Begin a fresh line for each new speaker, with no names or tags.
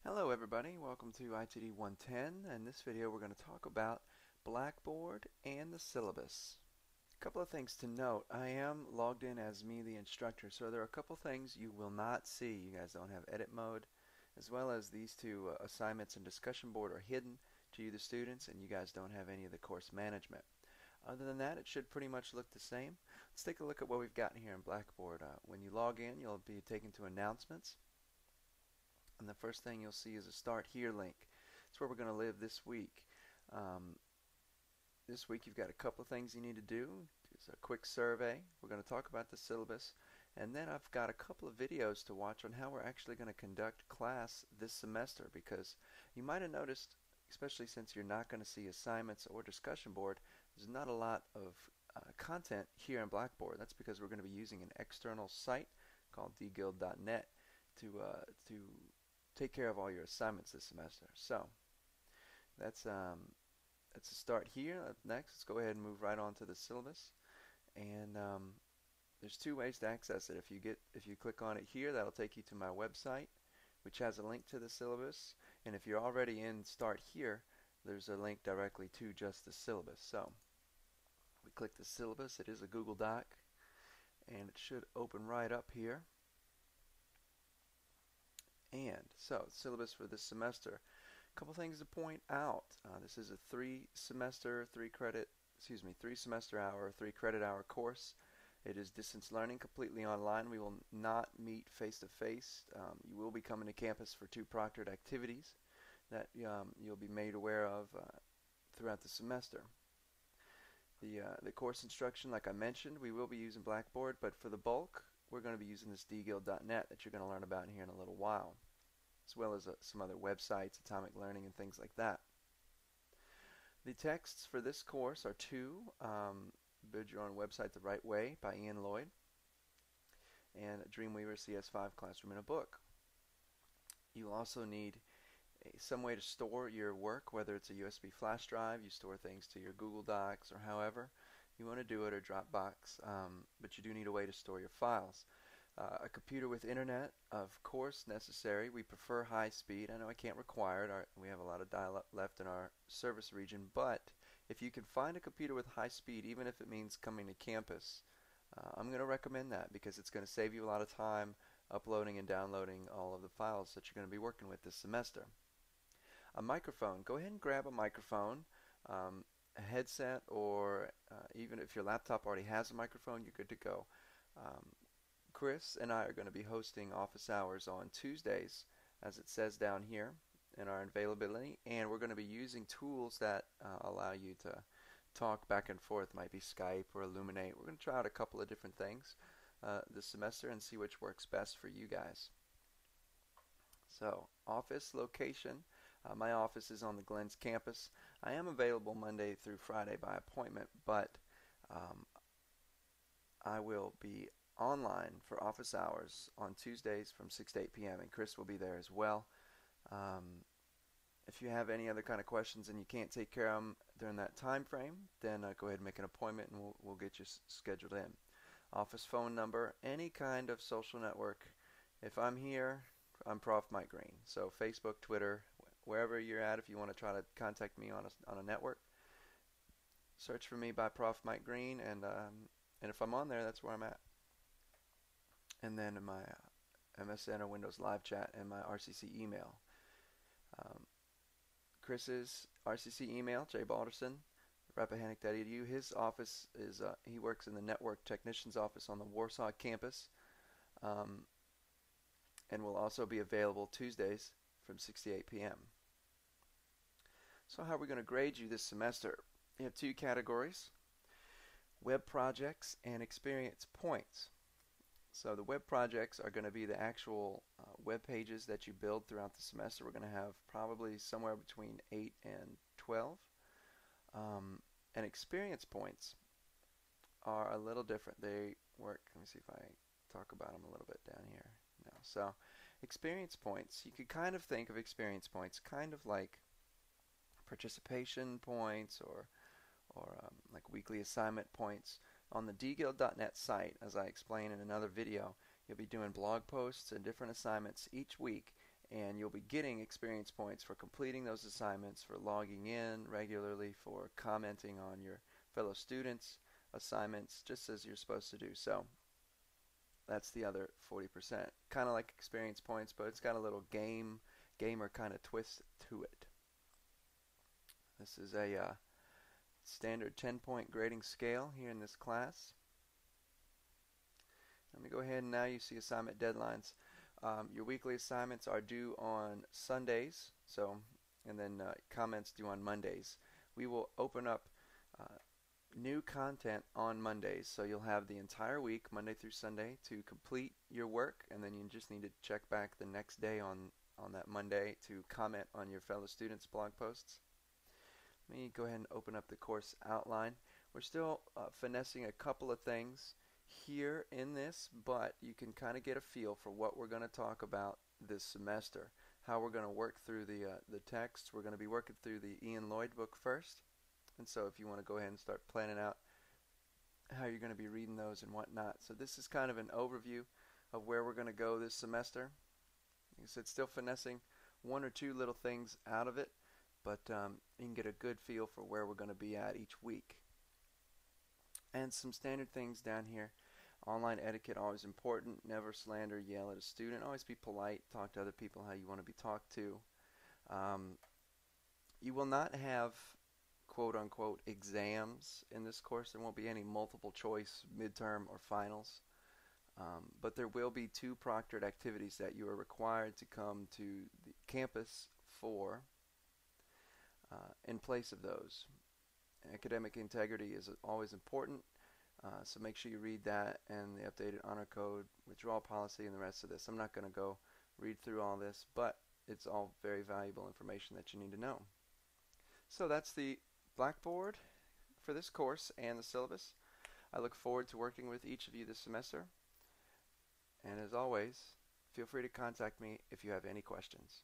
Hello everybody, welcome to ITD 110. In this video we're going to talk about Blackboard and the syllabus. A couple of things to note. I am logged in as me the instructor, so there are a couple things you will not see. You guys don't have edit mode, as well as these two assignments and discussion board are hidden to you the students, and you guys don't have any of the course management. Other than that, it should pretty much look the same. Let's take a look at what we've got here in Blackboard. When you log in, you'll be taken to announcements. And the first thing you'll see is a Start Here link. It's where we're going to live this week. This week you've got a couple of things you need to do. It's a quick survey. We're going to talk about the syllabus. And then I've got a couple of videos to watch on how we're actually going to conduct class this semester, because you might have noticed, especially since you're not going to see assignments or discussion board, there's not a lot of content here in Blackboard. That's because we're going to be using an external site called dguild.net to take care of all your assignments this semester. So that's a start here. Next, let's go ahead and move right on to the syllabus. And there's two ways to access it. If you click on it here, that'll take you to my website, which has a link to the syllabus. And if you're already in Start Here, there's a link directly to just the syllabus. So we click the syllabus. It is a Google Doc, and it should open right up here. And so, syllabus for this semester. A couple things to point out. This is a three semester hour, 3 credit hour course. It is distance learning, completely online. We will not meet face to face. You will be coming to campus for 2 proctored activities that you'll be made aware of throughout the semester. The course instruction, like I mentioned, we will be using Blackboard, but for the bulk, we're going to be using this dguild.net that you're going to learn about here in a little while, as well as some other websites, atomic learning, and things like that. The texts for this course are 2, Build Your Own Website the Right Way by Ian Lloyd, and Dreamweaver CS5 Classroom in a Book. You'll also need some way to store your work, whether it's a USB flash drive, you store things to your Google Docs, or however you want to do it, or Dropbox, but you do need a way to store your files. A computer with internet, of course, necessary. We prefer high speed. I know I can't require it. We have a lot of dial-up left in our service region, but if you can find a computer with high speed, even if it means coming to campus, I'm going to recommend that, because it's going to save you a lot of time uploading and downloading all of the files that you're going to be working with this semester. A microphone. Go ahead and grab a microphone. A headset, or even if your laptop already has a microphone, you're good to go. Chris and I are going to be hosting office hours on Tuesdays, as it says down here in our availability, and we're going to be using tools that allow you to talk back and forth. It might be Skype or Illuminate. We're going to try out a couple of different things this semester and see which works best for you guys. So, office location. My office is on the Glens campus. I am available Monday through Friday by appointment, but I will be online for office hours on Tuesdays from 6 to 8 p.m. and Chris will be there as well. If you have any other kind of questions and you can't take care of them during that time frame, then go ahead and make an appointment and we'll get you scheduled in. Office phone number, any kind of social network. If I'm here, I'm Prof. Mike Green. So Facebook, Twitter, wherever you're at, if you want to try to contact me on a network, search for me by Prof. Mike Green, and if I'm on there, that's where I'm at. And then in my MSN or Windows Live Chat and my RCC email. Chris's RCC email, jbalderson, rappahannock.edu. His office is, he works in the network technician's office on the Warsaw campus, and will also be available Tuesdays from 6 to 8 p.m. So how are we going to grade you this semester? You have 2 categories: web projects and experience points. So the web projects are going to be the actual web pages that you build throughout the semester. We're going to have probably somewhere between 8 and 12. And experience points are a little different. They work, let me see if I talk about them a little bit down here. No. So experience points, you could kind of think of experience points kind of like participation points, or like weekly assignment points. On the dguild.net site, as I explained in another video, you'll be doing blog posts and different assignments each week, and you'll be getting experience points for completing those assignments, for logging in regularly, for commenting on your fellow students' assignments, just as you're supposed to do. So that's the other 40%. Kind of like experience points, but it's got a little gamer kind of twist to it. This is a standard 10-point grading scale here in this class. Let me go ahead and now you see assignment deadlines. Your weekly assignments are due on Sundays, and then comments due on Mondays. We will open up new content on Mondays, so you'll have the entire week, Monday through Sunday, to complete your work, and then you just need to check back the next day on that Monday to comment on your fellow students' blog posts. Let me go ahead and open up the course outline. We're still finessing a couple of things here in this, but you can kind of get a feel for what we're going to talk about this semester, how we're going to work through the text. We're going to be working through the Ian Lloyd book first, and so if you want to go ahead and start planning out how you're going to be reading those and whatnot. So this is kind of an overview of where we're going to go this semester. Like I said, still finessing one or two little things out of it, but you can get a good feel for where we're going to be at each week. And some standard things down here. Online etiquette, always important. Never slander, yell at a student. Always be polite. Talk to other people how you want to be talked to. You will not have quote-unquote exams in this course. There won't be any multiple choice, midterm, or finals. But there will be 2 proctored activities that you are required to come to the campus for in place of those. Academic integrity is always important, so make sure you read that and the updated honor code, withdrawal policy, and the rest of this. I'm not going to go read through all this, but it's all very valuable information that you need to know. So that's the Blackboard for this course and the syllabus. I look forward to working with each of you this semester. And as always, feel free to contact me if you have any questions.